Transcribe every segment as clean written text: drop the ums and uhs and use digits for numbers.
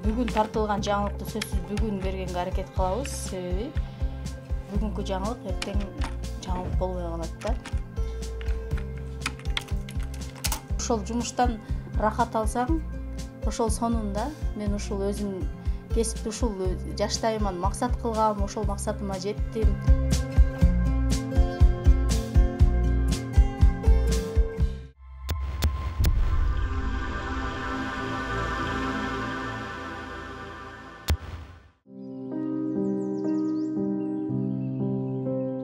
Бүгүн тартылган жаңылыкты сөзсүз бүгүн бергенге аракет кылабыз. Себеби бүгүнкү жаңылык эртең жаңылык болбой калат да. Ошол жумуштан рахат алсаң, ошол сонунда мен ушул өзүм кесипти ушул жаштайыман максат кылгам, ошол максатыма жеттим.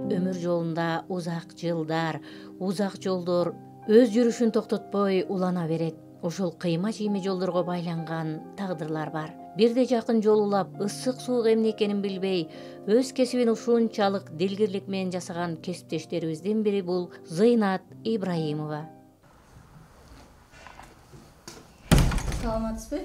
Өмүр жолунда узак жылдар, узак жолдор өз жүрүшүн токтотпой улана берет. Ошол кыйма-чийме жолдорго байланган тагдырлар бар. Бирде жакын жол улап, ысык суук эмне экенин билбей, өз кесибин ушунчалык дилгирлик менен жасаган кесиптештерибиздин бири бул Зыйнат Ибраимова. Саламатсызбы?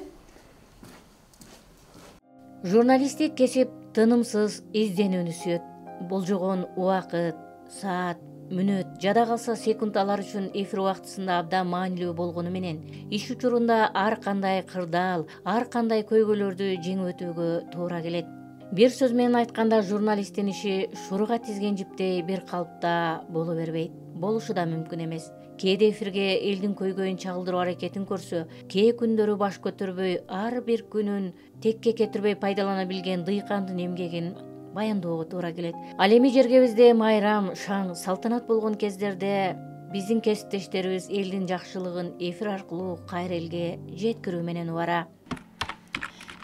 Журналисттик кесип тынымсыз изденүүнү сүйөт. Болжогон убакыт, саат, мүнөт, жада калса секунд алар үчүн эфир убактысында абдан маанилүү болгону менен, иш учурунда ар кандай кырдаал, ар кандай көйгөйлөрдү жеңип өтүүгө туура келет. Бир сөз менен айтканда, журналисттин иши шуруга тизген жиптей бир калыпта боло бербейт. Болушу да мүмкүн эмес. Кээде эфирге элдин көйгөйүн чагылдыруу аракетин көрсө, кээ күндөрү баш көтөрбөй, ар бир күнүн текке кетирбей пайдалана билген дыйкандын эмгегин баяндоого туура келет. Ал эми жергебизде майрам, шаң, салтанат болгон кездерде биздин кесиптештерибиз элдин жакшылыгын эфир аркылуу кайра элге жеткирүү менен убара.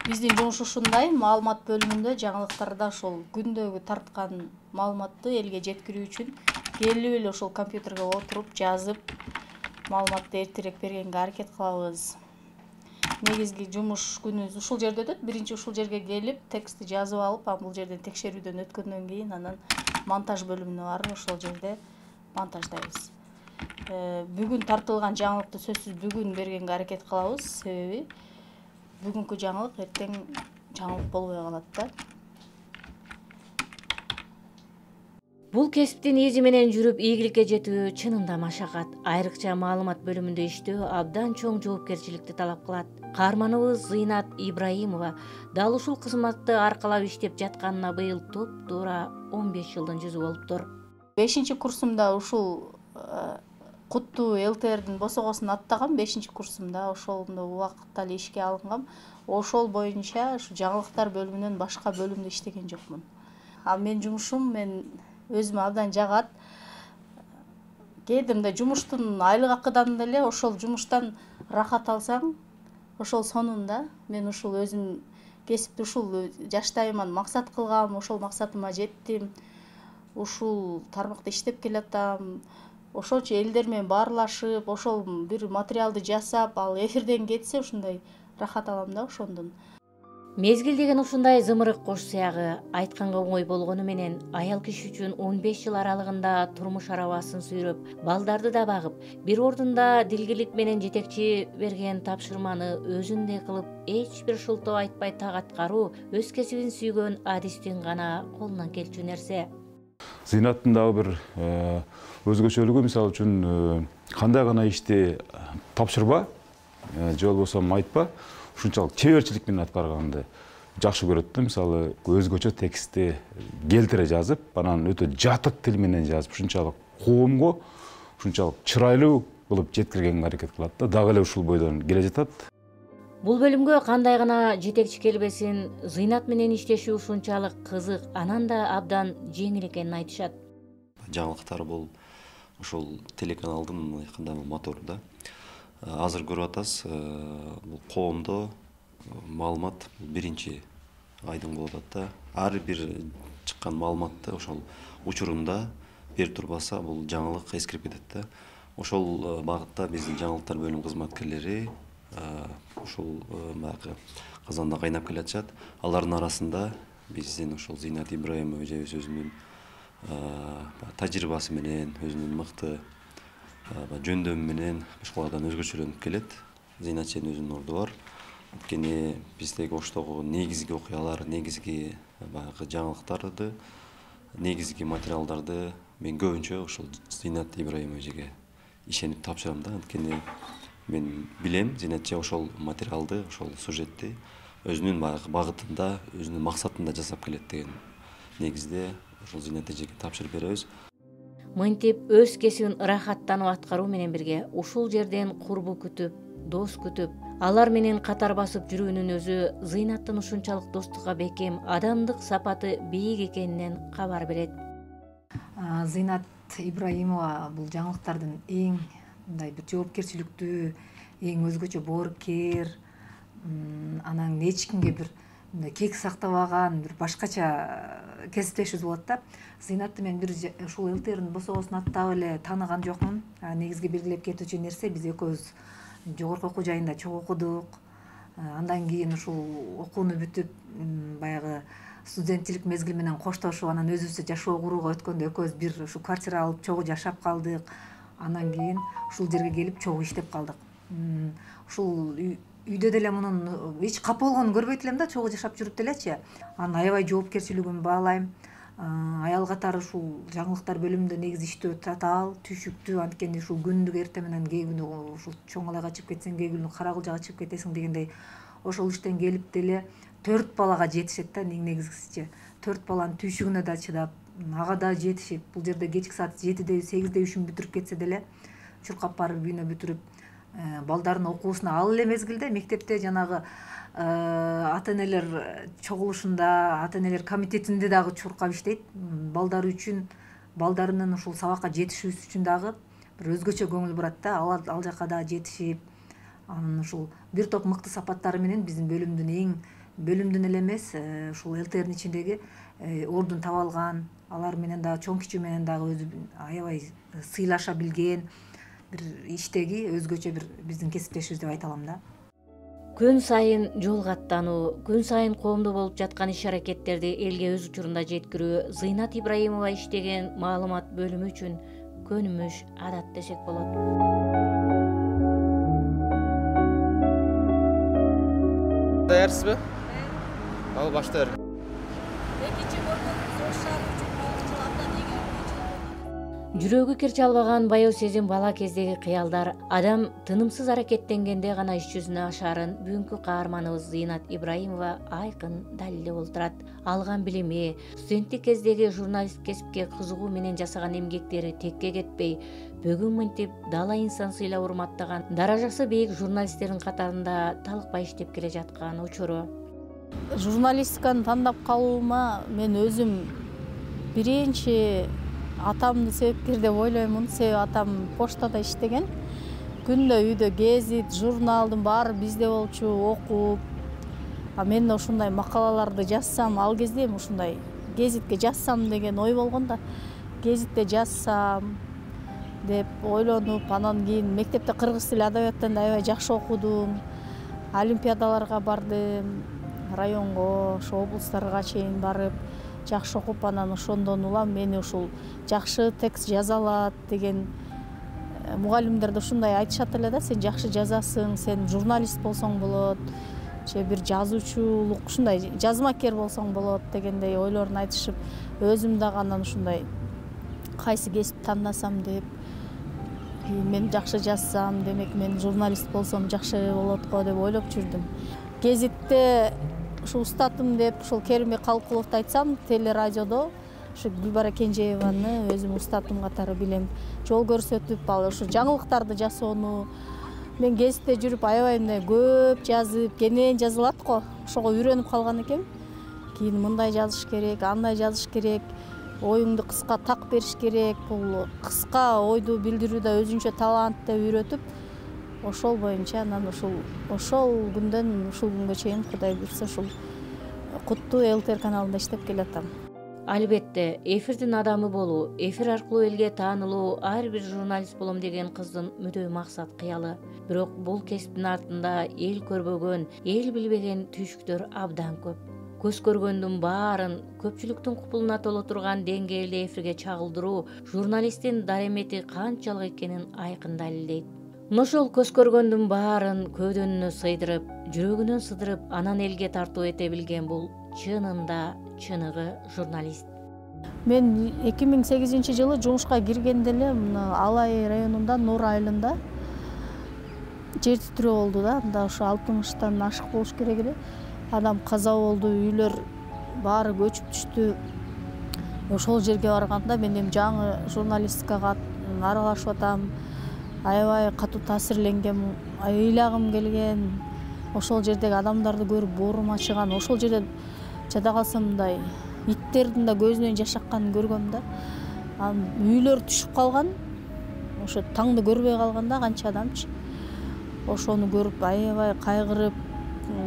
Биздин жумуш ушундай, маалымат бөлүмүндө жаңылыктарда ошол күндөгү тарткан маалыматты элге жеткирүү үчүн келип эле ошол компьютерге отуруп, жазып, маалыматты эртерээк бергенге аракет кылабыз. Негизги жумуш күнүбүз ушул жерде өтөт. Биринчи ушул жерге келип, текстти жазып алып, бул жерден текшерүүдөн өткөндөн кийин анан монтаж бөлүмүнө барып, ошол жерде монтаждайбыз. Бүгүн тартылган жаңылыкты сөзсүз бүгүн бергенге аракет кылабыз. Себеби бүгүнкү жаңылык эртең жаңылык болбой калат да. Бул кесиптин изи менен жүрүп ийгиликке жетүү чынында машакат. Айрыкча маалымат бөлүмүндө иштөө абдан чоң жоопкерчиликти талап кылат. Каарманыбыз Зыйнат Ибраимова дал ушул кызматты аркалап иштеп жатканына быйыл топ-туура 15 жылдын жүзү болуптур. 5-курсумда ушул куттуу ЛТРдин босогосун аттагам. 5-курсумда ошондо убакытта эле ишке алынгам. Ошол боюнча ушу жаңылыктар бөлүмүнөн башка бөлүмдө иштеген жокмун. Менин жумушум өзүмө абдан жагат. Кээде мындай жумуштун айлык акыдан деле ошол жумуштан рахат алсаң, ошол сонунда мен ушул өзүм кесипти ушул жаштайыман максат кылгам, ошол максатыма жеттим. Ушул тармакта иштеп келатам. Ошолчу элдер менен баарлашып, ошол бир материалды жасап, ал эфирден кетсе ушундай рахат алам да ошондон. Мезгил деген ушундай зымырык кош сыягы, айтканга оңой болгону менен аял киши үчүн 15 жыл аралыгында турмуш арабасын сүйрөп, балдарды да багып, бир ордунда дилгирлик менен жетекчи берген тапшырманы өзүндөй кылып, эч бир шылтоо айтпай так аткаруу өз кесибин сүйгөн адистин гана колунан келчү нерсе. Зыйнаттын дагы бир өзгөчөлүгү, мисалы үчүн кандай гана ишти тапшырба, же болбосо айтпа, ушунчалык чеберчилик менен аткарганды жакшы көрөт да. Мисалы өзгөчө текстти келтире жазып, анан өтө жатык тил менен жазып, ушунчалык коомго ушунчалык чырайлуу кылып жеткиргенге аракет кылат да. Дагы эле ушул бойдон келе жатат. Бул бөлүмгө кандай гана жетекчи келбесин, Зыйнат менен иштешүү ушунчалык кызык, анан да абдан жеңил экенин айтышат. Жаңылыктар бул ушул телеканалдын айтканда мотору да. Азыр көрүп атасыз, бул коомдо маалымат биринчи айдың болуп атат да. Ар бир чыккан маалыматты ошол учурунда берип турбаса, бул жаңылык эскирип кетет да. Ошол багытта биздин жаңылыктар бөлүм кызматкерлери ушул баягы казанда кайнап келатышат. Алардын арасында биздин ушул Зыйнат Ибраимов эжебиз өзүнүн тажрыйбасы менен, өзүнүн мыкты жөндөмү менен башкалардан өзгөчөлөнүп келет. Зыйнат эженин өзүнүн орду бар. Анткени биздеги оштогу негизги окуялар, негизги баягы жаңылыктарды, негизги материалдарды мен көбүнчө ушул Зыйнат Ибраимов эжеге ишенип тапшырам да. Анткени мен билем, Зыйнат эже ошол материалды, ошол сюжетти өзүнүн баягы багытында, өзүнүн максатында жасап келет деген негизде ошол Зинат эжеге тапшырып беребиз. Мынтип өз кесибин ырахаттанып аткаруу менен бирге ушул жерден курбу күтүп, дос күтүп, алар менен катар басып жүрүүнүн өзү Зыйнаттын ушунчалык достукка бекем, адамдык сапаты бийик экенинен кабар берет. Зыйнат Ибраимова бул жаңылыктардын эң мындай бир жоопкерчиликтүү, эң өзгөчө боорукер, анан эч кимге бир мындай кек сактабаган бир башкача кесиптешибиз болот да. Зыйнатты мен бир ушул ЛТРдин босогосун аттап эле тааныган жокмун. Негизги белгилеп кетүүчү нерсе, биз экөөбүз жогорку окуу жайында чогуу окудук. Андан кийин ушул окууну бүтүп, баягы студенттик мезгил менен коштошуп, анан өзүбүзчө жашоо курууга өткөндө экөөбүз бир ушу квартира алып чогуу жашап калдык. Анан кийин ушул жерге келип чогуу иштеп калдык. Ушул үйдө деле мунун эч капа болгонун көрбөйт элем да, чогуу жашап жүрүп делечи. Анын аябай жоопкерчилигин баалайм. Аял катары ушул жаңылыктар бөлүмүндө негизи иштөө татаал, түйшүктүү, анткени ушул күндүк эртең менен кээ күнү ушул чоң алайга чыгып кетсең, кээ күнү кара кулжага чыгып кетесиң дегендей, ошол иштен келип деле 4 балага жетишет да, негизгисичи. 4 баланын түйшүгүнө да чыдап, ага да жетишип, бул жерде кечки саат 7-де 8-де үшүн бүтүрүп кетсе деле, чуркап барып үйүнө бүтүрүп, балдардын окуусуна ал эле мезгилде мектепте жанагы ата-энелер чогулушунда, ата-энелер комитетинде дагы чуркап иштейт. Балдары үчүн, балдарынын ушул сабакка жетишүүсү үчүн дагы бир өзгөчө көңүл бурат да. Ал жака да жетишип, анын ушул бир топ мыкты сапаттары менен биздин бөлүмдүн эле эмес, ушул ЛТРдин ичиндеги ордун таба алган, алар менен дагы чоң кичүү менен дагы өзү аябай сыйлаша билген бир иштеги өзгөчө бир биздин кесиптешибиз деп айта алам да. Күн сайын жолго аттануу, күн сайын коомдо болуп жаткан иш-аракеттерди элге өз учурунда жеткирүү Зыйнат Ибраимова иштеген маалымат бөлүмү үчүн көнүмүш адат десек болот. Даярсызбы? Ал баштар. Жүрөгү кир чалбаган баяу сезим бала кездеги кыялдар, адам тынымсыз аракеттенгенде гана иш жүзүнө ашарын бүгүнкү каарманыбыз Зыйнат Ибраимова айкын далилдеп олтурат. Алган билими, студенттик кездеги журналист кесипке кызыгуу менен жасаган эмгектери текке кетпей, бүгүн мынтип дала инсан сыйлап урматтаган, даражасы бийик журналисттердин катарында талыкпай иштеп келе жаткан учуру. Журналистиканы тандап калуума мен өзүм биринчи атамды себепкер деп ойлоймун. Себеби атам поштада иштеген. Күндө үйдө гезит, журналдын баары бизде болчу, окуп. Мен да ушундай макалаларды жазсам, ал кезде ушундай гезитке жазсам деген ой болгон да. Гезитте жазсам деп ойлонуп, анан кийин мектепте кыргыз тили адабияттан да аябай жакшы окудум. Олимпиадаларга бардым, районго, ошо облустарга чейин барып, жакшы окуп, анан ошондон улам мени ушул жакшы текст жаза алат деген мугалимдер да ушундай айтышат эле да, сен жакшы жазасың, сен журналист болсоң болот, же бир жазуучулук ушундай жазмакер болсоң болот дегендей ойлорун айтышып, өзүм дагы анан ушундай кайсы кесип тандасам деп, мен жакшы жазсам, демек мен журналист болсом жакшы болот го деп ойлоп жүрдүм. Гезитте ушу устатым деп ушул Керимбек Калкуловду айтсам, телерадиодо ушу Гүлбара Кенжееваны өзүм устатым катары билем. Жол көрсөтүп, ал ушу жаңылыктарды жасоону, мен гезитте жүрүп аябай мындай көп жазып, кенен жазылат го. Ошого үйрөнүп калган экенмин. Кийин мындай жазыш керек, андай жазыш керек, оюңду кыска так бериш керек. Бул кыска ойду билдирүүдө өзүнчө талант деп үйрөтүп, ошол боюнча анан ошол күндөн ушул күнгө чейин Кудай буйрса ушул куттуу ЛТР каналында иштеп келатам. Албетте, эфирдин адамы болуу, эфир аркылуу элге таанылуу ар бир журналист болом деген кыздын мүдөө максат кыялы. Бирок бул кесиптин артында эл көрбөгөн, эл билбеген түйшүктөр абдан көп. Көз көргөндүн баарын көпчүлүктүн купулуна толо турган деңгээлде эфирге чагылдыруу журналисттин даремети канчалык экенин айкын далилдейт. Ошол көз көргөндүн баарын көөдөнүнө сыйдырып, жүрөгүнөн сыдырып, анан элге тартуу эте билген бул чынында чыныгы журналист. Мен 2008 жылы жумушка киргенде эле Алай районунда Нур айылында жер титирөө болду да. Анда ошо 60-тан ашык болуш керек эле. адам каза болду, үйлөр баары көчүп түштү. Ошол жерге барганда мен эми жаңы журналистикага аралашып атам. Аябай катуу таасирленгем, ыйлагым келген. Ошол жердеги адамдарды көрүп боорум ачыган. Ошол жерде жада калсам мындай иттердин да көзүнөн жаш акканын көргөм да. Үйлөр түшүп калган. Ошо таңды көрбөй калганда канча адамчы. Ошону көрүп аябай кайгырып,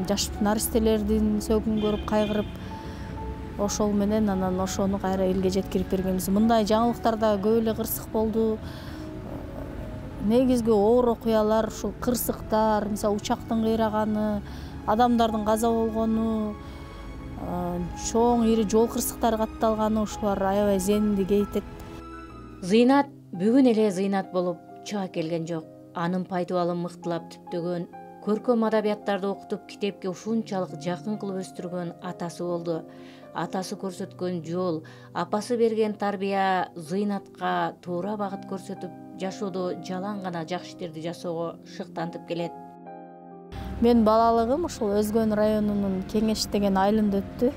жаш наристелердин сөгүн көрүп кайгырып, ошол менен анан ошону кайра элге жеткирип бергенбиз. Мындай жаңылыктарда көп эле кырсык болду. Негизги оор окуялар ушул кырсыктар, мисалы учактын кыйраганы, адамдардын каза болгону, чоң ири жол кырсыктары катталганы, ушулар аябай зээнимди кейтет. Зыйнат бүгүн эле Зыйнат болуп чыга келген жок. Анын пайдубалын мыктылап түптөгөн, көркөм адабияттарды окутуп китепке ушунчалык жакын кылып өстүргөн атасы болду. Атасы көрсөткөн жол, апасы берген тарбия Зыйнатка туура багыт көрсөтүп, жашоодо жалаң гана жакшы иштерди жасоого шыктантып келет. Мен балалыгым ушул Өзгөн районунун Кеңеш деген айылында өттү.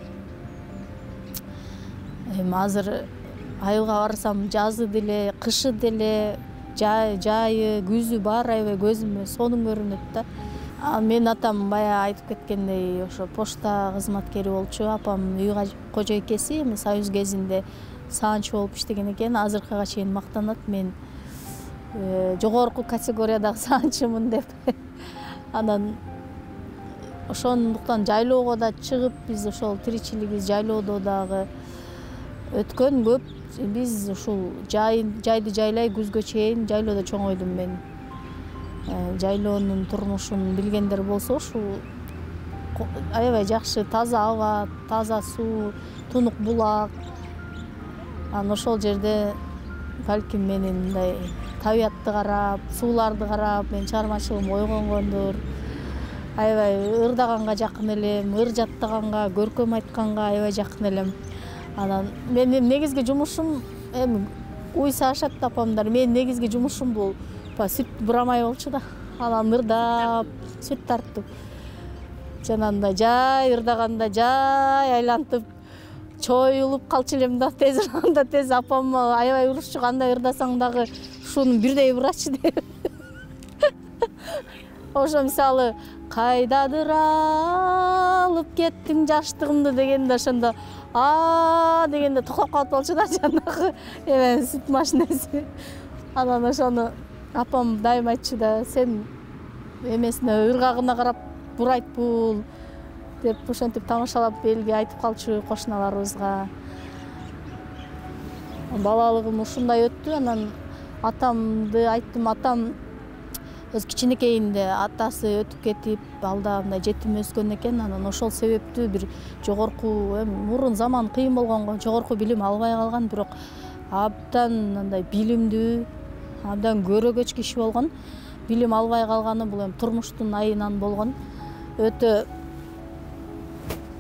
Эми азыр айылга барсам жазы деле, кышы деле, жайы, күзү баары аябай көзүмө сонун көрүнөт да. Мен атам бая айтып кеткендей ошо почта кызматкери болчу, апам үй кожойкеси, эми Союз кезинде саанчы болуп иштеген экен. Азыркыга чейин мактанат, мен жогорку категориядагы саанчымын деп. Анан ошондуктан жайлоого да чыгып, биз ошол тиричилигибиз жайлоодо дагы өткөн көп. Биз ушул жайды жайлай күзгө чейин жайлоодо чоңойдум мен. Жайлоонун турмушун билгендер болсо, ушул аябай жакшы таза аба, таза суу, тунук булак. Анан ошол жерде балким менин мындай табиятты карап, сууларды карап, мен чыгармачылыгым ойгонгондур. Аябай ырдаганга жакын элем, ыр жаттаганга, көркөм айтканга аябай жакын элем. Анан менин негизги жумушум, эми уйса ашат апамдар, менин негизги жумушум бул сүт бурамай болчу да. Анан ырдап, сүт тартып. Жанагындай жай ырдаганда жай айлантып чоюлуп калчу элем да, тез анда тез апам аябай урушчу, кандай ырдасаң дагы ушуну бирдей урачы деп. Ошо мисалы кайдадыр алып кеттиң жаштыгымды дегенде ошондо дегенде токтоп калып болчу да, жанагы сүт машинеси. Анан ошону апам дайым айтчу да, сен эмесине ыргагына карап бурайт бул деп ошентип тамашалап элге айтып калчу, кошуналарыбызга. Балалыгым ушундай өттү. Анан атамды айттым, атам өз кичинекейинде атасы өтүп кетип, алда мындай жетим өскөн экен. Анан ошол себептүү бир жогорку, мурун заман кыйын болгонго жогорку билим албай калган, бирок абдан мындай билимдүү, абдан көрөгөч киши болгон. Билим албай калганы бул эми турмуштун айынан болгон. Өтө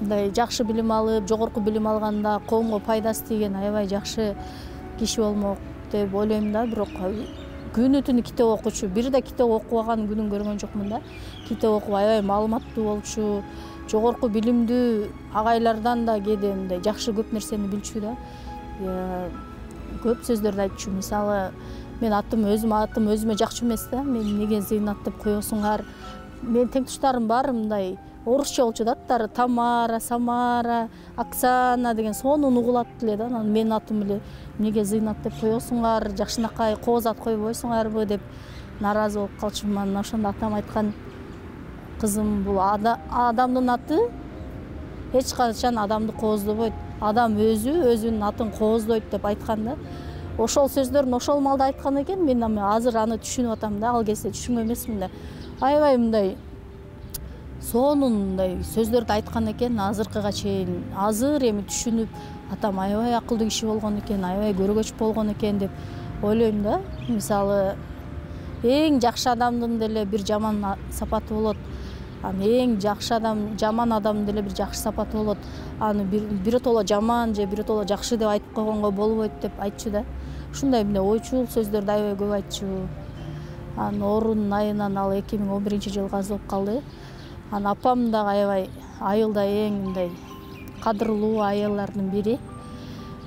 мындай жакшы билим алып, жогорку билим алганда коомго пайдасы тийген аябай жакшы киши болмок деп ойлойм да. Бирок күнү түнү китеп окучу, бир да китеп окубаган күнүн көргөн жокмун да. Китеп окуп аябай маалыматтуу болчу, жогорку билимдүү агайлардан да кээде мындай жакшы көп нерсени билчү да. Көп сөздөрдү айтчу. Мисалы, мен атым өзүмө жакчу эмес да. Мен неге Зыйнат деп коесуңар? Мен теңтуштарым бар, мындай орусча болчу да аттары. Тамара, Самара, Оксана деген сонун угулат эле да. Анан менин атым эле неге Зыйнат деп коесуңар? Жакшынакай кооз ат койбойсуңарбы деп нааразы болуп калчумун. Анан ошондо атам айткан, кызым, бул адамдын аты эч качан адамды кооздобойт. Адам өзүнүн атын кооздойт деп айткан да. Ошол сөздөрүн ошол маалда айткан экен. Мен азыр аны түшүнүп атам да. Ал кезде түшүнгөн эмесмин да. Аябай мындай сонун мындай сөздөрдү айткан экен. Азыркыга чейин азыр эми түшүнүп, атам аябай акылдуу киши болгон экен, аябай көрөгөч болгон экен деп ойлойм да. Мисалы, эң жакшы адамдын деле бир жаман сапаты болот. Эң жакшы адам, жаман адамдын деле бир жакшы сапаты болот. Аны биротоло жаман же биротоло жакшы деп айтып койгонго болбойт деп айтчу да. Ушундай мындай ойчул сөздөрдү аябай көп айтчу. Анын орун айынан ал 2011 жылы каза болуп калды. Анан апам дагы аябай айылда эң мындай кадырлуу аяллардын бири.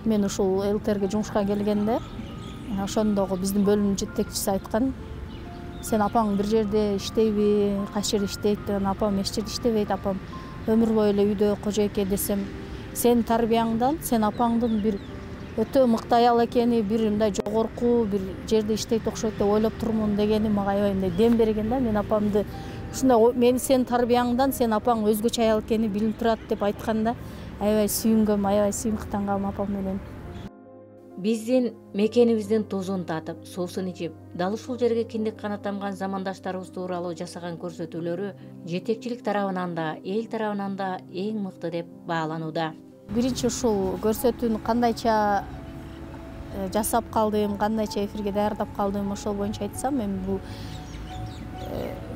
Мен ушул ЛТРге жумушка келгенде ошондогу биздин бөлүм жетекчиси айткан: "Сен апаң бир жерде иштейби, кайсы жерде иштейт?" деген. Апам эч жерде иштебейт, апам өмүр бою эле үйдө кожойке десем, сенин тарбияңдан, сен апаңдын бир өтө мыкты аял экени, бир мындай жогорку бир жерде иштейт окшойт деп ойлоп турмун дегени мага аябай мындай дем берген да. Мен апамды ушундай мен сенин тарбияңдан сен апаң өзгөчө аял экени билинип турат деп айтканда аябай сүйүнгөм, аябай сыймыктангам апам менен. Биздин мекенибиздин тозун татып, суусун ичип, дал ушул жерге киндик кана тамган замандаштарыбыз тууралуу жасаган көрсөтүүлөрү жетекчилик тарабынан да, эл тарабынан да эң мыкты деп бааланууда. Биринчи ушул көрсөтүүнү кандайча жасап калдым, кандайча эфирге даярдап калдым, ошол боюнча айтсам, мен бул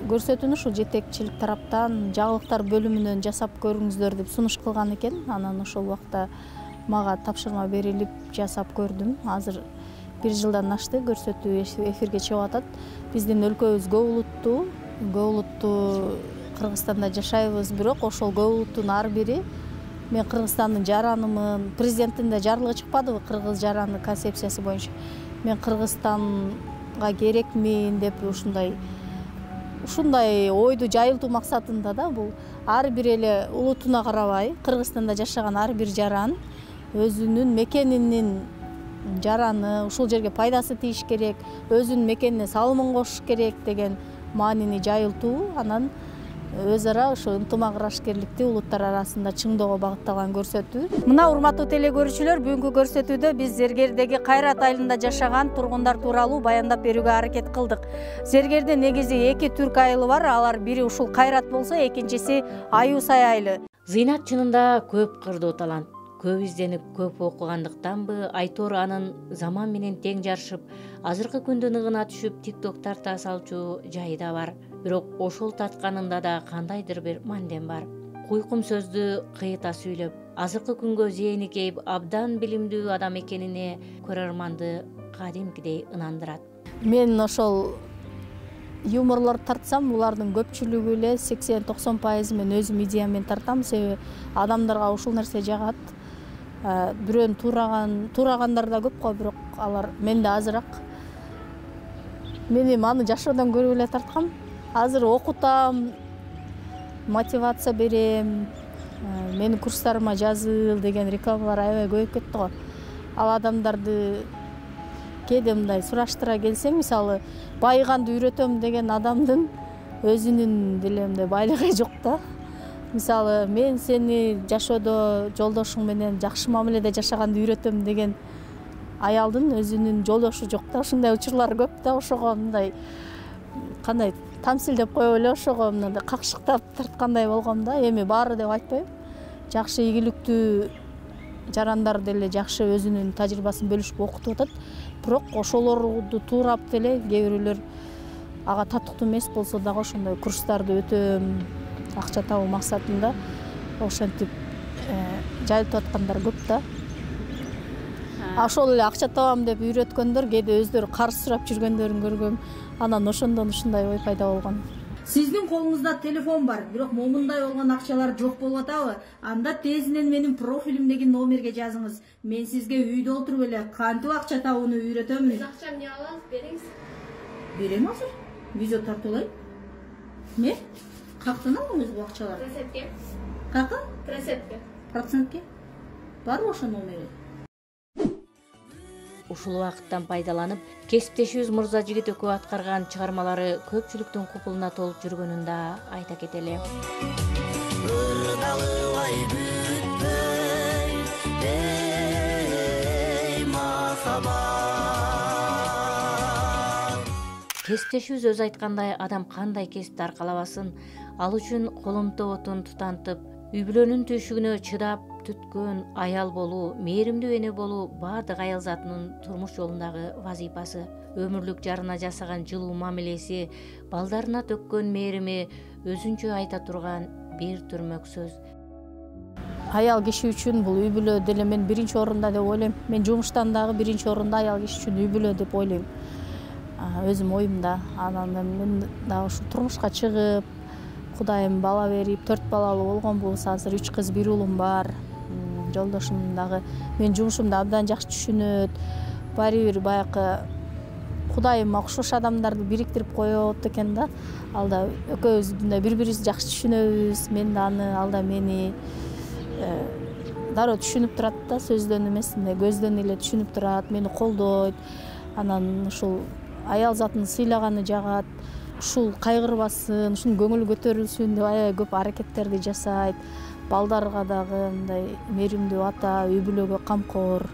көрсөтүүнү ушул жетекчилик тараптан жаңылыктар бөлүмүнөн жасап көрүңүздөр деп сунуш кылган экен. Анан ошол убакта мага тапшырма берилип жасап көрдүм. Азыр 1 жылдан ашты көрсөтүү эфирге чыгып атат. Биздин өлкөбүз көп улуттуу Кыргызстанда жашайбыз, бирок ошол көп улуттун ар бири, мен Кыргызстандын жаранымын, президенттин да жарлыгы чыкпадыбы кыргыз жараны концепциясы боюнча. Мен Кыргызстанга керекмин деп ушундай ойду жайылтуу максатында да бул ар бир эле улутуна карабай, Кыргызстанда жашаган ар бир жаран өзүнүн мекенинин жараны, ушул жерге пайдасы тийиш керек, өзүнүн мекенине салымын кошуш керек деген маанини жайылтуу, анан өз ара ошо ынтымак ырашкерликти улуттар арасында чыңдоого багытталган көрсөтүү. Мына урматтуу теле көрүүчүлөр, бүгүнкү көрсөтүүдө биз Зергердеги Кайрат айылында жашаган тургундар тууралуу баяндап берүүгө аракет кылдык. Зергерде негизи 2 түрк айылы бар, алар бири ушул Кайрат болсо, экинчиси Аюусай айылы. Зыйнат чынында көп кырдуу талант. Көп изденип, көп окугандыктанбы, Айтор анын заман менен тең жарышып, азыркы күндө ныгына түшүп TikTok тарта салчу жайы да бар. Бирок ошол татканында да кандайдыр бир мандем бар. Куйкум сөздү кыйыта сүйлөп, азыркы күнгө зээни кейип, абдан билимдүү адам экенине көрөрманды кадимкидей ынандырат. Мен ошол юморлорду тартсам, булардын көпчүлүгү эле 80-90% мен өзүм идеямен тартам, себеби адамдарга ушул нерсе жагат. Бирөөнү туурагандар да көп го, бирок алар менде азыраак. Мени аны жашоодон көрүп эле тарткам. Азыр окутам, мотивация берем, менин курстарыма жазыл деген рекламалар аябай көбөйүп кетти го. Ал адамдарды кээде мындай сураштыра келсең, мисалы, байыганды үйрөтөм деген адамдын өзүнүн деле мындай байлыгы жок да. Мисалы, мен сени жашоодо жолдошуң менен жакшы мамиледе жашаганды үйрөтөм деген аялдын өзүнүн жолдошу жок да. Ушундай учурлар көп да. Ошого мындай кандай тамсилдеп коюп эле ошого мындай какшыктап тарткандай болгом да. Эми баары деп айтпайм. Жакшы ийгиликтүү жарандар деле жакшы өзүнүн тажрыйбасын бөлүшүп окутуп атат. Бирок ошолорду туурап деле кээ бирөөлөр ага татыктуу эмес болсо дагы ошондой курстарды өтөм, акча табуу максатында ошентип жайылтып аткандар көп да. Ошол эле акча табам деп үйрөткөндөр кээде өздөрү карыз сурап жүргөндөрүн көргөм. Анан ошондон ушундай ой пайда болгон. Сиздин колуңузда телефон бар, бирок момундай болгон акчалар жок болуп атабы? Анда тезинен менин профилимдеги номерге жазыңыз. Мен сизге үйдө отуруп эле кантип акча табууну үйрөтөм. Акчам не аласыз, бериңиз. Берем азыр. Видео тартуулайм. Не? Кактан алдыңыз бул акчаларды? Процентке. Какы? Процентке. Барбы ошо номери? Ушул убакыттан пайдаланып, кесиптешибиз Мырзажигит экөө аткарган чыгармалары көпчүлүктүн купулуна толуп жүргөнүн да айта кетели. Кесиптешибиз өзү айткандай, адам кандай кесипти аркалабасын, ал үчүн колунту отун тутантып, үй бүлөнүн түйшүгүнө чыдап түткөн аял болуу, мээримдүү эне болуу баардык аял затынын турмуш жолундагы вазифасы. Өмүрлүк жарына жасаган жылуу мамилеси, балдарына төккөн мээрими өзүнчө айта турган бир түрмөк сөз. Аял киши үчүн бул үй бүлө деле мен биринчи орунда деп ойлойм. Мен жумуштан дагы биринчи орунда аял киши үчүн үй бүлө деп ойлойм. Өзүм оюмда. Анан мен дагы ушу турмушка чыгып, Кудайым бала берип 4 балалуу болгонбуз. Азыр 3 кыз 1 уулум бар. Жолдошум дагы менин жумушумду абдан жакшы түшүнөт. Баары бир баягы Кудайым окшош адамдарды бириктирип коет экен да. Ал да экөөбүз бири-бирибизди жакшы түшүнөбүз. Мен да аны, ал да мени дароо түшүнүп турат да, сөздөн эмес, көздөн эле түшүнүп турат, мени колдойт. Анан ушул аял затын сыйлаганы жагат. Ушул кайгырбасын, ушунун көңүлү көтөрүлсүн деп аябай көп аракеттерди жасайт. Балдарга дагы мындай мээримдүү ата, үй бүлөгө камкор.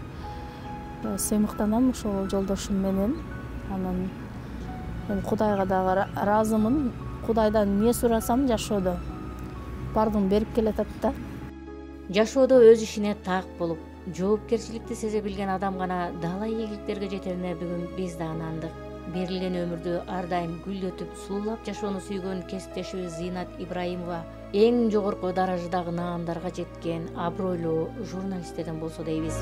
Сыймыктанам ошол жолдошум менен. Анан мен Кудайга дагы ыраазымын. Кудайдан эмне сурасам жашоодо бардыгын берип келатат да. Жашоодо өз ишине так болуп, жоопкерчиликти сезе билген адам гана далай ийгиликтерге жетерине бүгүн биз да ынандык. Берилген өмүрдү ар дайым гүлдөтүп, сулуулап жашоону сүйгөн кесиптешибиз Зинат Ибраимова эң жогорку даражадагы наамдарга жеткен абройлуу журналисттерден болсо дейбиз.